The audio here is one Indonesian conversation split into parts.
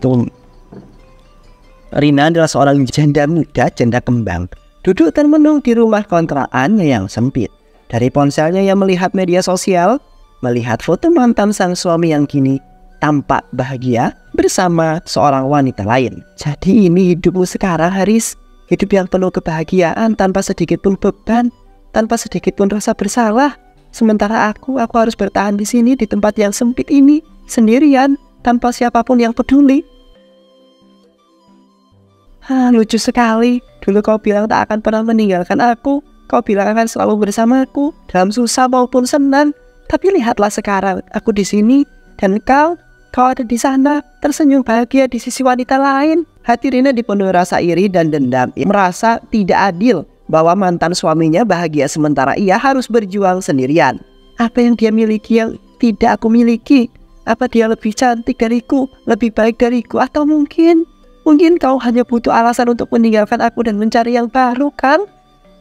itu. Rina adalah seorang janda muda, janda kembang, duduk termenung di rumah kontrakannya yang sempit. Dari ponselnya ia melihat media sosial, melihat foto mantan sang suami yang kini tampak bahagia bersama seorang wanita lain. Jadi ini hidupmu sekarang, Haris. Hidup yang penuh kebahagiaan tanpa sedikit pun beban, tanpa sedikit pun rasa bersalah. Sementara aku harus bertahan di sini di tempat yang sempit ini sendirian tanpa siapapun yang peduli. Lucu sekali. Dulu kau bilang tak akan pernah meninggalkan aku. Kau bilang akan selalu bersamaku dalam susah maupun senang. Tapi lihatlah sekarang, aku di sini dan kau ada di sana, tersenyum bahagia di sisi wanita lain. Hati Rina dipenuhi rasa iri dan dendam. Ia merasa tidak adil bahwa mantan suaminya bahagia sementara ia harus berjuang sendirian. Apa yang dia miliki yang tidak aku miliki? Apa dia lebih cantik dariku, lebih baik dariku, atau mungkin kau hanya butuh alasan untuk meninggalkan aku dan mencari yang baru, kan?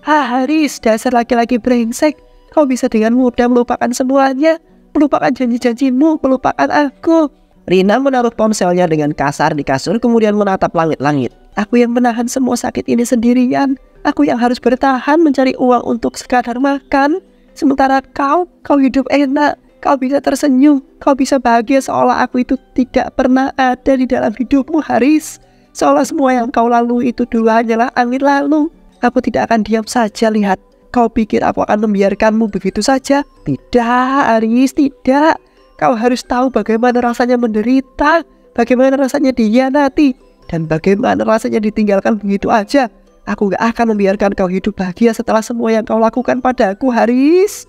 Haris, dasar laki-laki brengsek. Kau bisa dengan mudah melupakan semuanya, melupakan janji-janjimu, melupakan aku. Rina menaruh ponselnya dengan kasar di kasur kemudian menatap langit-langit. Aku yang menahan semua sakit ini sendirian. Aku yang harus bertahan mencari uang untuk sekadar makan. Sementara kau hidup enak. Kau bisa tersenyum. Kau bisa bahagia seolah aku itu tidak pernah ada di dalam hidupmu, Haris. Seolah semua yang kau lalui itu dulu hanyalah angin lalu. Aku tidak akan diam saja lihat. Kau pikir aku akan membiarkanmu begitu saja? Tidak, Haris, tidak. Kau harus tahu bagaimana rasanya menderita, bagaimana rasanya dikhianati, dan bagaimana rasanya ditinggalkan begitu aja. Aku gak akan membiarkan kau hidup bahagia setelah semua yang kau lakukan padaku, Haris.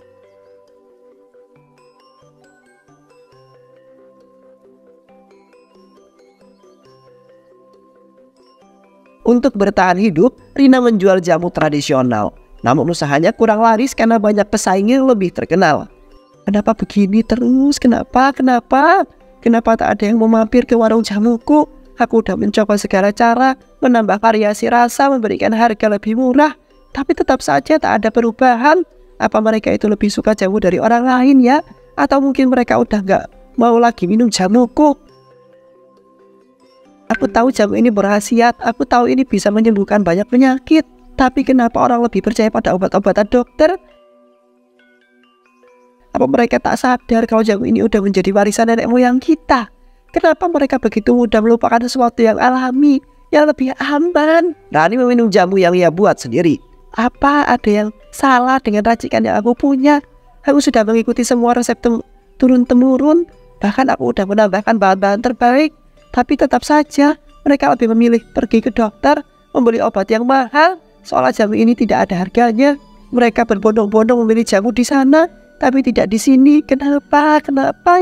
Untuk bertahan hidup, Rina menjual jamu tradisional. Namun usahanya kurang laris karena banyak pesaing yang lebih terkenal. Kenapa begini terus? Kenapa tak ada yang mau mampir ke warung jamuku? Aku udah mencoba segala cara, menambah variasi rasa, memberikan harga lebih murah, tapi tetap saja tak ada perubahan. Apa mereka itu lebih suka jamu dari orang lain ya? Atau mungkin mereka udah gak mau lagi minum jamuku? Aku tahu jamu ini berkhasiat, aku tahu ini bisa menyembuhkan banyak penyakit. Tapi kenapa orang lebih percaya pada obat-obatan dokter? Apa mereka tak sadar kalau jamu ini udah menjadi warisan nenek moyang kita? Kenapa mereka begitu mudah melupakan sesuatu yang alami, yang lebih aman? Rani meminum jamu yang ia buat sendiri. Apa ada yang salah dengan racikan yang aku punya? Aku sudah mengikuti semua resep turun-temurun. Bahkan aku udah menambahkan bahan-bahan terbaik. Tapi tetap saja mereka lebih memilih pergi ke dokter, membeli obat yang mahal, seolah jamu ini tidak ada harganya. Mereka berbondong-bondong memilih jamu di sana, tapi tidak di sini. Kenapa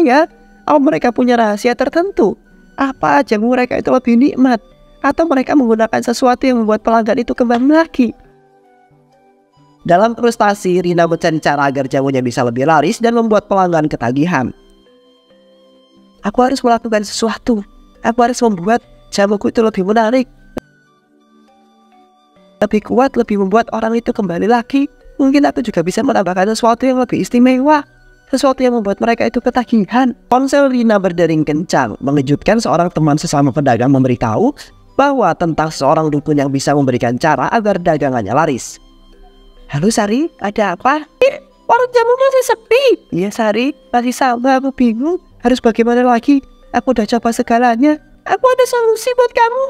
ya? Apa mereka punya rahasia tertentu? Apa jamu mereka itu lebih nikmat? Atau mereka menggunakan sesuatu yang membuat pelanggan itu kembali lagi? Dalam frustasi, Rina mencari cara agar jamunya bisa lebih laris dan membuat pelanggan ketagihan. Aku harus melakukan sesuatu. Aku harus membuat jamuku itu lebih menarik, lebih kuat, lebih membuat orang itu kembali lagi. Mungkin aku juga bisa menambahkan sesuatu yang lebih istimewa, sesuatu yang membuat mereka itu ketagihan. Ponsel Rina berdering kencang, mengejutkan seorang teman sesama pedagang memberitahu bahwa tentang seorang dukun yang bisa memberikan cara agar dagangannya laris. Halo Sari, ada apa? Warung jamu masih sepi. Iya Sari, masih sama, aku bingung. Harus bagaimana lagi? Aku udah coba segalanya. Aku ada solusi buat kamu.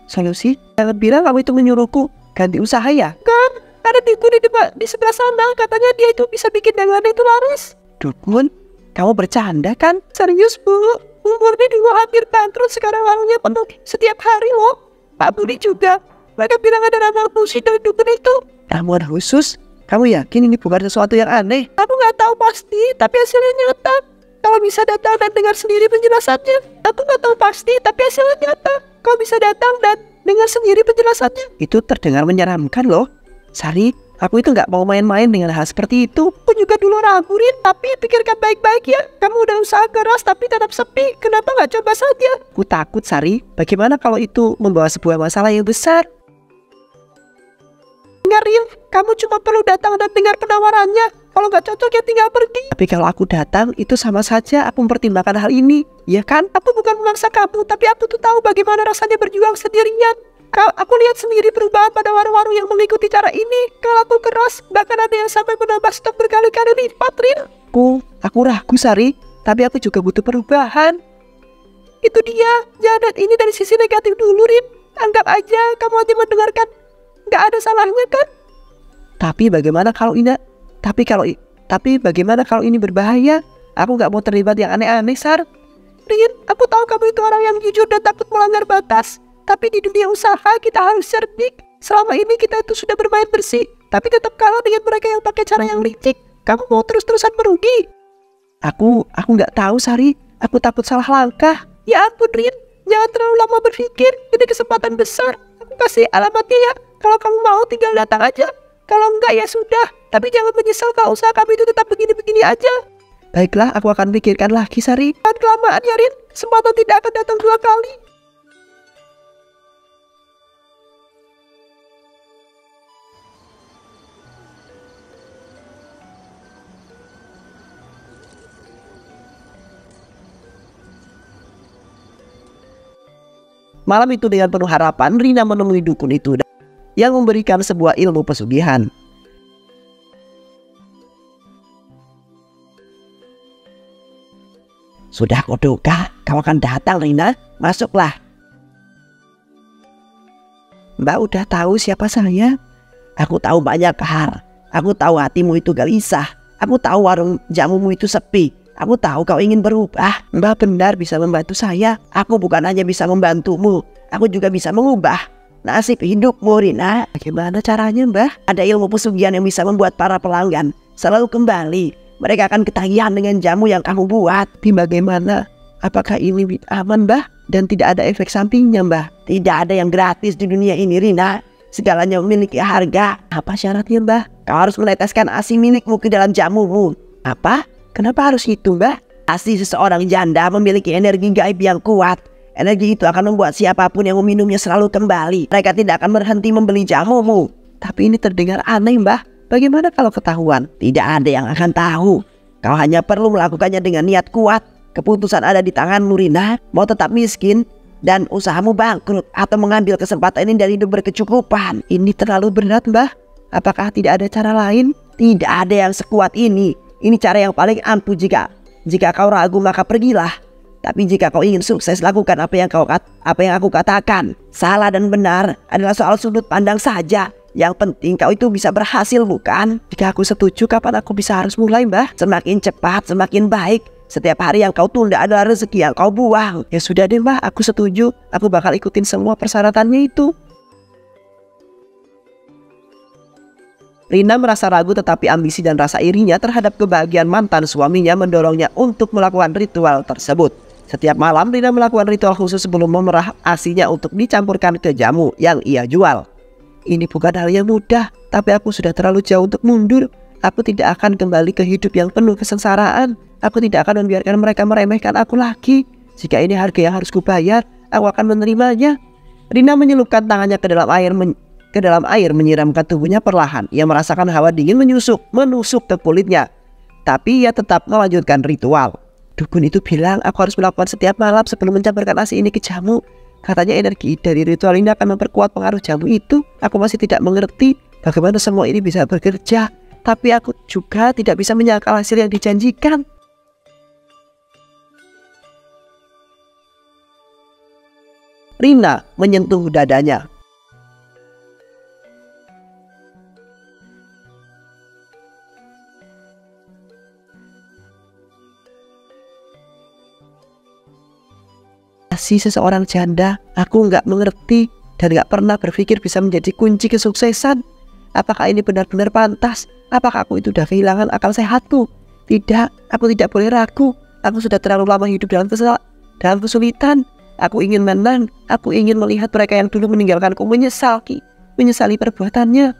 Solusi? Jangan bilang kamu itu menyuruhku ganti usaha ya? Kan, ada dukun di sebelah sana. Katanya dia itu bisa bikin dagangan itu laris. Dukun? Kamu bercanda kan? Serius bu, umurnya dulu hampir bangkrut. Sekarang warungnya penuh setiap hari loh. Pak Budi juga. Mereka bilang ada ramal khusus dari dukun itu. Ramuan khusus? Kamu yakin ini bukan sesuatu yang aneh? Aku nggak tahu pasti, tapi hasilnya nyata. Kalau bisa datang dan dengar sendiri penjelasannya. Aku nggak tahu pasti, tapi hasilnya nyata. Kau bisa datang dan dengar sendiri penjelasannya. Itu terdengar menyeramkan loh. Sari, aku itu nggak mau main-main dengan hal seperti itu. Aku juga dulu ragu, Rin, tapi pikirkan baik-baik ya. Kamu udah usaha keras tapi tetap sepi. Kenapa nggak coba saja? Aku takut, Sari. Bagaimana kalau itu membawa sebuah masalah yang besar? Dengar, Rin, kamu cuma perlu datang dan dengar penawarannya. Kalau nggak cocok ya tinggal pergi. Tapi kalau aku datang itu sama saja aku mempertimbangkan hal ini. Ya kan? Aku bukan memaksa kamu, tapi aku tuh tahu bagaimana rasanya berjuang sendirian. Aku lihat sendiri perubahan pada warung-warung yang mengikuti cara ini. Kalau aku keras, bahkan ada yang sampai menambah stok berkali-kali lipat, Rin. Aku ragu, Sari. Tapi aku juga butuh perubahan. Itu dia. Jangan lihat ini dari sisi negatif dulu, Rin. Anggap aja kamu hanya mendengarkan. Nggak ada salahnya kan? Tapi bagaimana kalau ini berbahaya? Aku nggak mau terlibat yang aneh-aneh, Sar. Rin, aku tahu kamu itu orang yang jujur dan takut melanggar batas. Tapi di dunia usaha kita harus cerdik. Selama ini kita itu sudah bermain bersih, tapi tetap kalah dengan mereka yang pakai cara yang licik. Kamu mau terus-terusan merugi? Aku nggak tahu, Sari. Aku takut salah langkah. Ya ampun, Rin. Jangan terlalu lama berpikir. Ini kesempatan besar. Aku kasih alamatnya ya. Kalau kamu mau tinggal datang aja. Kalau enggak ya sudah. Tapi jangan menyesal kalau usaha kami itu tetap begini-begini aja. Baiklah, aku akan pikirkan lagi, Sari. Dan kelamaan ya, Rin. Kesempatan tidak akan datang 2 kali. Malam itu dengan penuh harapan, Rina menemui dukun itu yang memberikan sebuah ilmu pesugihan. Sudah kuduga, kau akan datang, Rina. Masuklah. Mbak udah tahu siapa saya? Aku tahu banyak hal. Aku tahu hatimu itu gelisah. Aku tahu warung jamumu itu sepi. Aku tahu kau ingin berubah. Mbak benar bisa membantu saya. Aku bukan hanya bisa membantumu, aku juga bisa mengubah nasib hidupmu, Rina. Bagaimana caranya, Mbak? Ada ilmu pesugihan yang bisa membuat para pelanggan selalu kembali. Mereka akan ketagihan dengan jamu yang kamu buat. Tapi bagaimana? Apakah ini aman, Mbak? Dan tidak ada efek sampingnya, Mbak? Tidak ada yang gratis di dunia ini, Rina. Segalanya memiliki harga. Apa syaratnya, Mbak? Kau harus meneteskan ASI milikmu ke dalam jamumu. Apa? Kenapa harus itu, Mbak? ASI seseorang janda memiliki energi gaib yang kuat. Energi itu akan membuat siapapun yang meminumnya selalu kembali. Mereka tidak akan berhenti membeli jamumu. Tapi ini terdengar aneh, Mbak. Bagaimana kalau ketahuan? Tidak ada yang akan tahu. Kau hanya perlu melakukannya dengan niat kuat. Keputusan ada di tanganmu, Rina. Mau tetap miskin dan usahamu bangkrut, atau mengambil kesempatan ini dari hidup berkecukupan. Ini terlalu berat, Mbak. Apakah tidak ada cara lain? Tidak ada yang sekuat ini. Ini cara yang paling ampuh. Jika kau ragu maka pergilah. Tapi jika kau ingin sukses, lakukan apa yang aku katakan. Salah dan benar adalah soal sudut pandang saja. Yang penting kau itu bisa berhasil, bukan? Jika aku setuju, kapan aku bisa harus mulai, Mbak? Semakin cepat semakin baik. Setiap hari yang kau tunda adalah rezeki yang kau buang. Ya sudah deh, Mbak, aku setuju. Aku bakal ikutin semua persyaratannya itu. Rina merasa ragu, tetapi ambisi dan rasa irinya terhadap kebahagiaan mantan suaminya mendorongnya untuk melakukan ritual tersebut. Setiap malam Rina melakukan ritual khusus sebelum memerah ASINya untuk dicampurkan ke jamu yang ia jual. Ini bukan hal yang mudah, tapi aku sudah terlalu jauh untuk mundur. Aku tidak akan kembali ke hidup yang penuh kesengsaraan. Aku tidak akan membiarkan mereka meremehkan aku lagi. Jika ini harga yang harus kubayar, aku akan menerimanya. Rina menyelupkan tangannya ke dalam air menyiramkan tubuhnya perlahan. Ia merasakan hawa dingin menusuk ke kulitnya. Tapi ia tetap melanjutkan ritual. Dukun itu bilang aku harus melakukan setiap malam sebelum mencampurkan ASI ini ke jamu. Katanya energi dari ritual ini akan memperkuat pengaruh jamu itu. Aku masih tidak mengerti bagaimana semua ini bisa bekerja. Tapi aku juga tidak bisa menyangkal hasil yang dijanjikan. Rina menyentuh dadanya. Si seseorang janda, aku nggak mengerti dan nggak pernah berpikir bisa menjadi kunci kesuksesan. Apakah ini benar-benar pantas? Apakah aku itu sudah kehilangan akal sehatku? Tidak, aku tidak boleh ragu. Aku sudah terlalu lama hidup dalam kesulitan. Aku ingin menang. Aku ingin melihat mereka yang dulu meninggalkanku menyesali perbuatannya.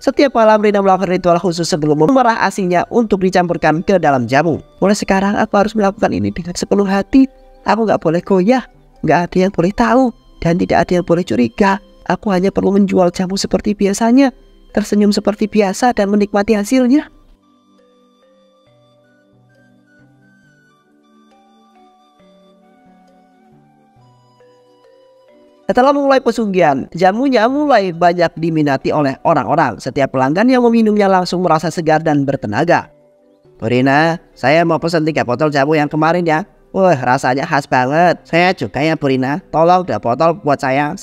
Setiap malam Rina melakukan ritual khusus sebelum memerah ASINya untuk dicampurkan ke dalam jamu. Mulai sekarang aku harus melakukan ini dengan sepenuh hati. Aku nggak boleh goyah. Nggak ada yang boleh tahu dan tidak ada yang boleh curiga. Aku hanya perlu menjual jamu seperti biasanya, tersenyum seperti biasa dan menikmati hasilnya. Setelah memulai pesugihan, jamunya mulai banyak diminati oleh orang-orang. Setiap pelanggan yang meminumnya langsung merasa segar dan bertenaga. Bu Rina, saya mau pesan 3 botol jamu yang kemarin ya. Wah, rasanya khas banget. Saya juga ya Bu Rina, tolong 2 botol buat saya.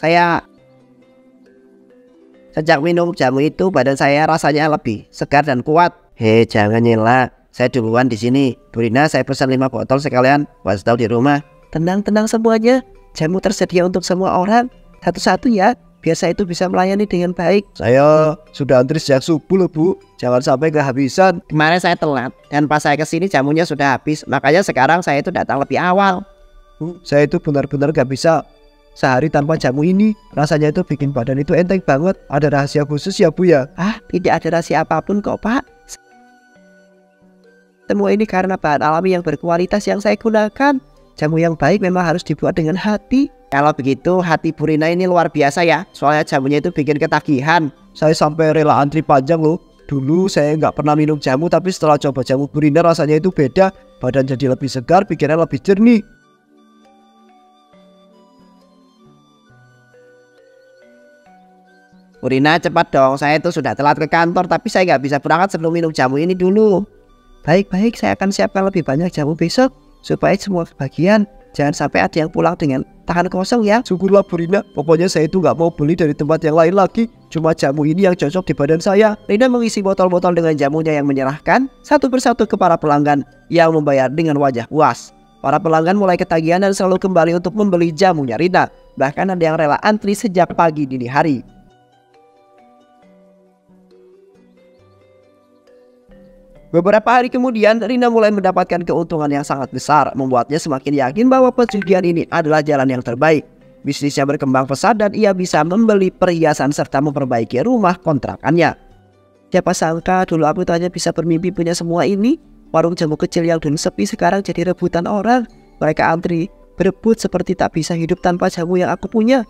Sejak minum jamu itu badan saya rasanya lebih segar dan kuat. Hei, jangan nyela. Saya duluan di sini. Bu Rina, saya pesan 5 botol sekalian buat tahu di rumah. Tenang semuanya. Jamu tersedia untuk semua orang. Satu-satu ya, biar saya itu bisa melayani dengan baik. Saya sudah antri sejak subuh loh Bu. Jangan sampai kehabisan. Kemarin saya telat dan pas saya kesini jamunya sudah habis. Makanya sekarang saya itu datang lebih awal. Bu, saya itu benar-benar gak bisa sehari tanpa jamu ini. Rasanya itu bikin badan itu enteng banget. Ada rahasia khusus ya Bu ya? Ah, tidak ada rahasia apapun kok Pak. Semua ini karena bahan alami yang berkualitas yang saya gunakan. Jamu yang baik memang harus dibuat dengan hati. Kalau begitu hati Bu Rina ini luar biasa ya. Soalnya jamunya itu bikin ketagihan. Saya sampai rela antri panjang loh. Dulu saya nggak pernah minum jamu, tapi setelah coba jamu Bu Rina rasanya itu beda. Badan jadi lebih segar, pikiran lebih jernih. Bu Rina, cepat dong, saya itu sudah telat ke kantor, tapi saya nggak bisa berangkat sebelum minum jamu ini dulu. Baik, saya akan siapkan lebih banyak jamu besok supaya semua kebagian. Jangan sampai ada yang pulang dengan tangan kosong ya. Syukurlah Bu Rina, pokoknya saya itu nggak mau beli dari tempat yang lain lagi. Cuma jamu ini yang cocok di badan saya. Rina mengisi botol-botol dengan jamunya yang menyerahkan satu persatu ke para pelanggan yang membayar dengan wajah puas. Para pelanggan mulai ketagihan dan selalu kembali untuk membeli jamunya Rina. Bahkan ada yang rela antri sejak pagi dini hari. Beberapa hari kemudian, Rina mulai mendapatkan keuntungan yang sangat besar, membuatnya semakin yakin bahwa pesugihan ini adalah jalan yang terbaik. Bisnisnya berkembang pesat dan ia bisa membeli perhiasan serta memperbaiki rumah kontrakannya. Siapa sangka dulu aku hanya bisa bermimpi punya semua ini. Warung jamu kecil yang dulu sepi sekarang jadi rebutan orang. Mereka antri, berebut seperti tak bisa hidup tanpa jamu yang aku punya.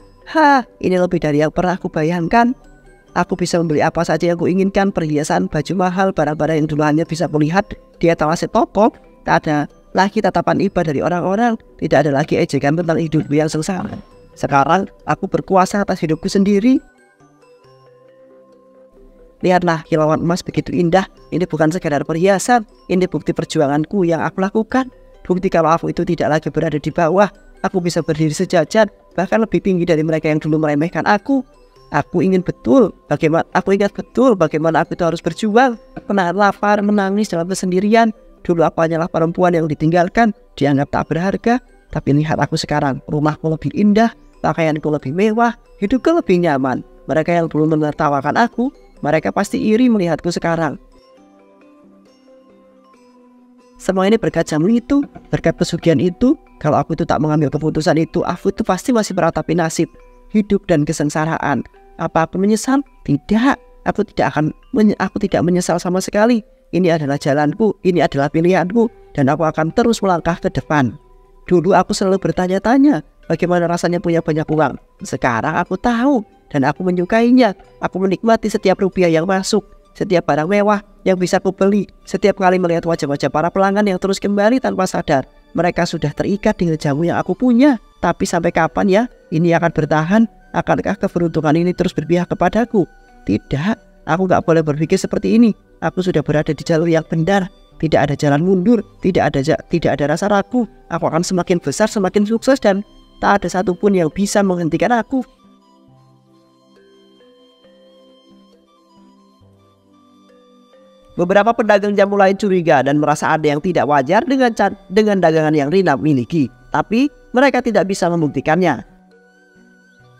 Ini lebih dari yang pernah aku bayangkan. Aku bisa membeli apa saja yang kuinginkan, perhiasan, baju mahal, barang-barang yang dulu hanya bisa kulihat di etalase toko. Tak ada lagi tatapan iba dari orang-orang, tidak ada lagi ejekan tentang hidupku yang sengsara. Sekarang aku berkuasa atas hidupku sendiri. Lihatlah, kilauan emas begitu indah. Ini bukan sekadar perhiasan, ini bukti perjuanganku yang aku lakukan. Bukti kalau aku itu tidak lagi berada di bawah. Aku bisa berdiri sejajar, bahkan lebih tinggi dari mereka yang dulu meremehkan aku. Aku ingat betul bagaimana aku itu harus berjuang, menahan lapar, menangis dalam kesendirian. Dulu aku hanyalah perempuan yang ditinggalkan, dianggap tak berharga. Tapi lihat aku sekarang, rumahku lebih indah, pakaianku lebih mewah, hidupku lebih nyaman. Mereka yang dulu menertawakan aku, mereka pasti iri melihatku sekarang. Semua ini berkat jamu itu, berkat pesugihan itu. Kalau aku itu tak mengambil keputusan itu, aku itu pasti masih meratapi nasib, hidup dan kesengsaraan. Apa aku menyesal? Tidak. Aku tidak menyesal sama sekali. Ini adalah jalanku, ini adalah pilihanku, dan aku akan terus melangkah ke depan. Dulu aku selalu bertanya-tanya, bagaimana rasanya punya banyak uang. Sekarang aku tahu, dan aku menyukainya. Aku menikmati setiap rupiah yang masuk, setiap barang mewah yang bisa aku beli. Setiap kali melihat wajah-wajah para pelanggan yang terus kembali tanpa sadar, mereka sudah terikat dengan jamu yang aku punya. Tapi sampai kapan ya ini akan bertahan? Akankah keberuntungan ini terus berpihak kepadaku? Tidak, aku gak boleh berpikir seperti ini. Aku sudah berada di jalur yang benar. Tidak ada jalan mundur, tidak ada rasa ragu. Aku akan semakin besar, semakin sukses, dan tak ada satupun yang bisa menghentikan aku. Beberapa pedagang jamu lain curiga dan merasa ada yang tidak wajar dengan dagangan yang Rina miliki. Tapi mereka tidak bisa membuktikannya.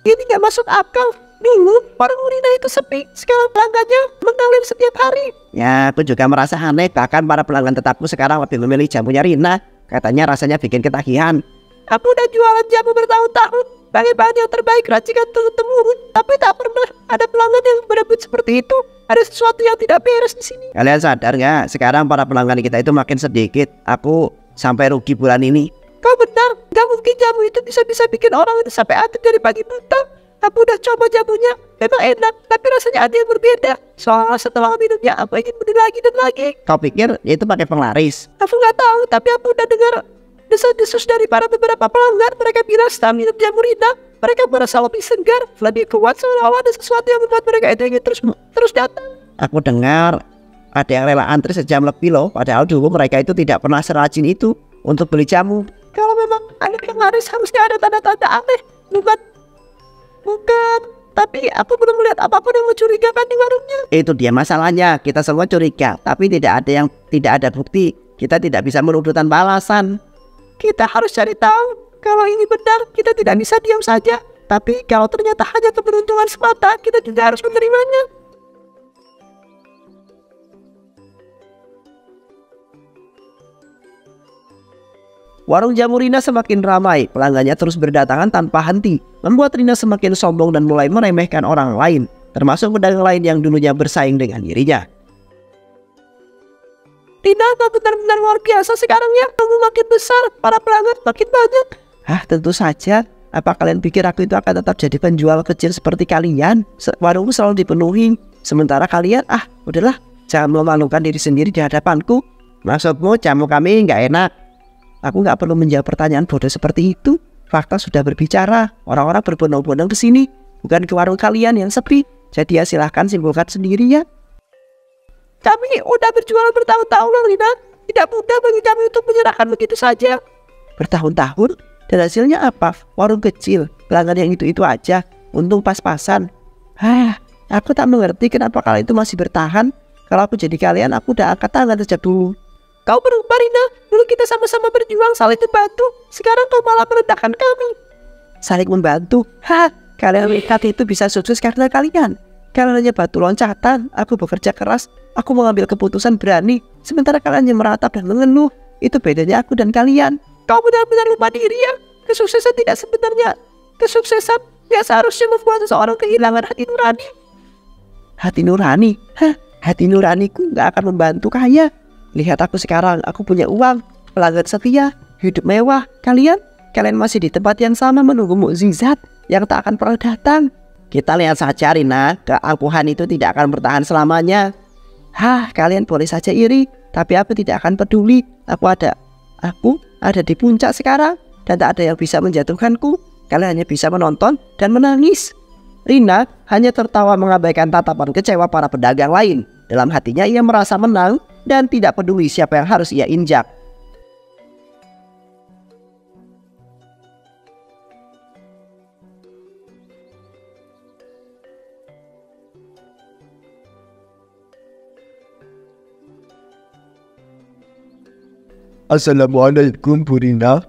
Ini gak masuk akal. Dulu warung Rina itu sepi, sekarang pelanggannya mengalir setiap hari. Ya, aku juga merasa aneh. Bahkan para pelanggan tetapku sekarang lebih memilih jamunya Rina. Katanya rasanya bikin ketagihan. Aku udah jualan jamu bertahun-tahun, pakai bahan yang terbaik, racikan turun-temurun, tapi tak pernah ada pelanggan yang berebut seperti itu. Ada sesuatu yang tidak beres di sini. Kalian sadar nggak? Sekarang para pelanggan kita itu makin sedikit. Aku sampai rugi bulan ini. Kau benar, gak mungkin jamu itu bisa bikin orang itu sampai aktif dari pagi buta. Aku udah coba jamunya, memang enak, tapi rasanya ada yang berbeda. Soalnya setelah minumnya, aku ingin beli lagi dan lagi. Kau pikir itu pakai penglaris? Aku nggak tahu, tapi aku udah dengar desas-desus dari beberapa pelanggan. Mereka bilang setelah minum jamu Rina, Mereka merasa lebih segar, lebih kuat, seolah-olah ada sesuatu yang membuat mereka itu ingin terus datang. Aku dengar ada yang rela antri sejam lebih loh, padahal dulu mereka itu tidak pernah serajin itu untuk beli jamu. Kalau memang ada yang laris harusnya ada tanda-tanda aneh, bukan. Tapi aku belum melihat apapun yang mencurigakan di warungnya. Itu dia masalahnya, kita semua curiga, tapi tidak ada bukti. Kita tidak bisa menuduh tanpa alasan. Kita harus cari tahu. Kalau ini benar, kita tidak bisa diam saja. Tapi kalau ternyata hanya keberuntungan semata, kita juga harus menerimanya. Warung jamu Rina semakin ramai, pelanggannya terus berdatangan tanpa henti, membuat Rina semakin sombong dan mulai meremehkan orang lain, termasuk pedagang lain yang dulunya bersaing dengan dirinya. Rina, kau benar-benar luar biasa sekarang ya, kamu makin besar, para pelanggan makin banyak. Tentu saja, apa kalian pikir aku itu akan tetap jadi penjual kecil seperti kalian? Warungku selalu dipenuhi, sementara kalian, udahlah, jangan memalukan diri sendiri di hadapanku. Maksudmu jamu kami nggak enak? Aku nggak perlu menjawab pertanyaan bodoh seperti itu. Fakta sudah berbicara. Orang-orang berbondong-bondong ke sini, bukan ke warung kalian yang sepi. Jadi ya silahkan simpulkan sendiri ya. Kami udah berjualan bertahun-tahun, Rina. Tidak mudah bagi kami untuk menyerahkan begitu saja. Bertahun-tahun? Dan hasilnya apa? Warung kecil, pelanggan yang itu-itu aja. Untung pas-pasan. Aku tak mengerti kenapa kalian itu masih bertahan. Kalau aku jadi kalian, aku udah angkat tangan sejak dulu. Kau berubah, Rina. Dulu kita sama-sama berjuang, saling membantu. Sekarang kau malah merendahkan kami. Saling membantu? Kalian lihat itu bisa sukses karena kalian. Kalian hanya batu loncatan. Aku bekerja keras. Aku mengambil keputusan berani. Sementara kalian hanya meratap dan mengeluh. Itu bedanya aku dan kalian. Kau benar-benar lupa diri ya. Kesuksesan tidak sebenarnya. Kesuksesan yang seharusnya membuat seseorang kehilangan hati nurani. Hati nurani? Hati nuraniku gak akan membantu kaya. Lihat aku sekarang, aku punya uang, pelanggan setia, hidup mewah. Kalian masih di tempat yang sama menunggu mukjizat yang tak akan pernah datang. Kita lihat saja, Rina, keangkuhan itu tidak akan bertahan selamanya. Kalian boleh saja iri, tapi aku tidak akan peduli. Aku ada di puncak sekarang, dan tak ada yang bisa menjatuhkanku. Kalian hanya bisa menonton dan menangis. Rina hanya tertawa mengabaikan tatapan kecewa para pedagang lain. Dalam hatinya ia merasa menang dan tidak peduli siapa yang harus ia injak. Assalamualaikum Bu Rina.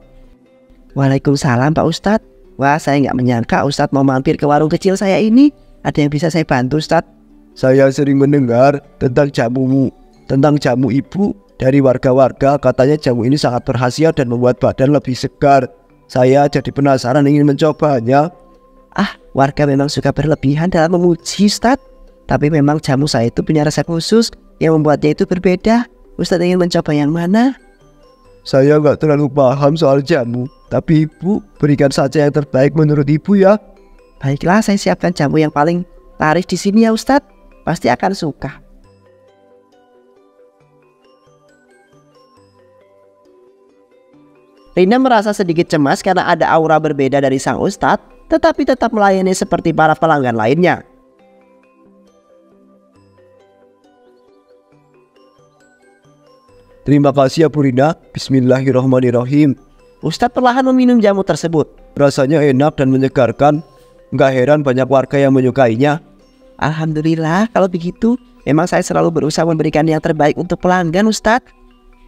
Waalaikumsalam Pak Ustadz. Wah, saya nggak menyangka Ustadz mau mampir ke warung kecil saya ini. Ada yang bisa saya bantu, Ustadz? Saya sering mendengar tentang jamumu, tentang jamu ibu dari warga-warga. Katanya jamu ini sangat berkhasiat dan membuat badan lebih segar. Saya jadi penasaran ingin mencobanya. Warga memang suka berlebihan dalam memuji, Ustadz. Tapi memang jamu saya itu punya resep khusus yang membuatnya itu berbeda. Ustadz ingin mencoba yang mana? Saya nggak terlalu paham soal jamu, tapi ibu berikan saja yang terbaik menurut ibu ya. Baiklah, saya siapkan jamu yang paling laris di sini ya Ustadz. Pasti akan suka. Rina merasa sedikit cemas karena ada aura berbeda dari sang Ustadz, tetapi tetap melayani seperti para pelanggan lainnya. Terima kasih ya Bu Rina. Bismillahirrahmanirrahim. Ustadz perlahan meminum jamu tersebut. Rasanya enak dan menyegarkan. Nggak heran banyak warga yang menyukainya. Alhamdulillah kalau begitu. Memang saya selalu berusaha memberikan yang terbaik untuk pelanggan, Ustadz.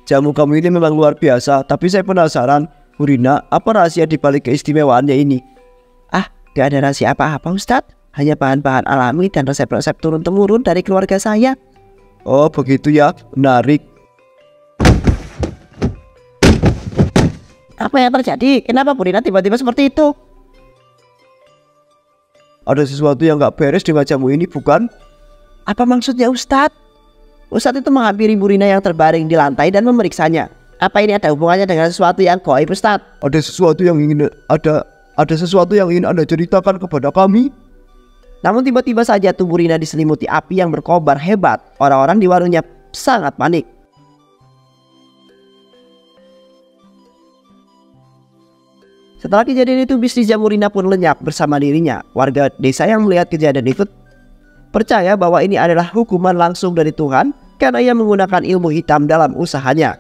Jamu kamu ini memang luar biasa. Tapi saya penasaran, Bu Rina, apa rahasia dibalik keistimewaannya ini? Gak ada rahasia apa-apa Ustadz. Hanya bahan-bahan alami dan resep-resep turun-temurun dari keluarga saya. Oh begitu ya, menarik. Apa yang terjadi? Kenapa Bu Rina tiba-tiba seperti itu? Ada sesuatu yang gak beres dengan jamu ini, bukan? Apa maksudnya Ustadz? Ustadz itu menghampiri Bu Rina yang terbaring di lantai dan memeriksanya. Apa ini ada hubungannya dengan sesuatu yang gaib, Ustadz? Ada sesuatu yang ingin Anda ceritakan kepada kami? Namun tiba-tiba saja tubuh Rina diselimuti api yang berkobar hebat. Orang-orang di warungnya sangat panik. Setelah kejadian itu, bisnis jamu Rina pun lenyap bersama dirinya. Warga desa yang melihat kejadian itu percaya bahwa ini adalah hukuman langsung dari Tuhan karena ia menggunakan ilmu hitam dalam usahanya.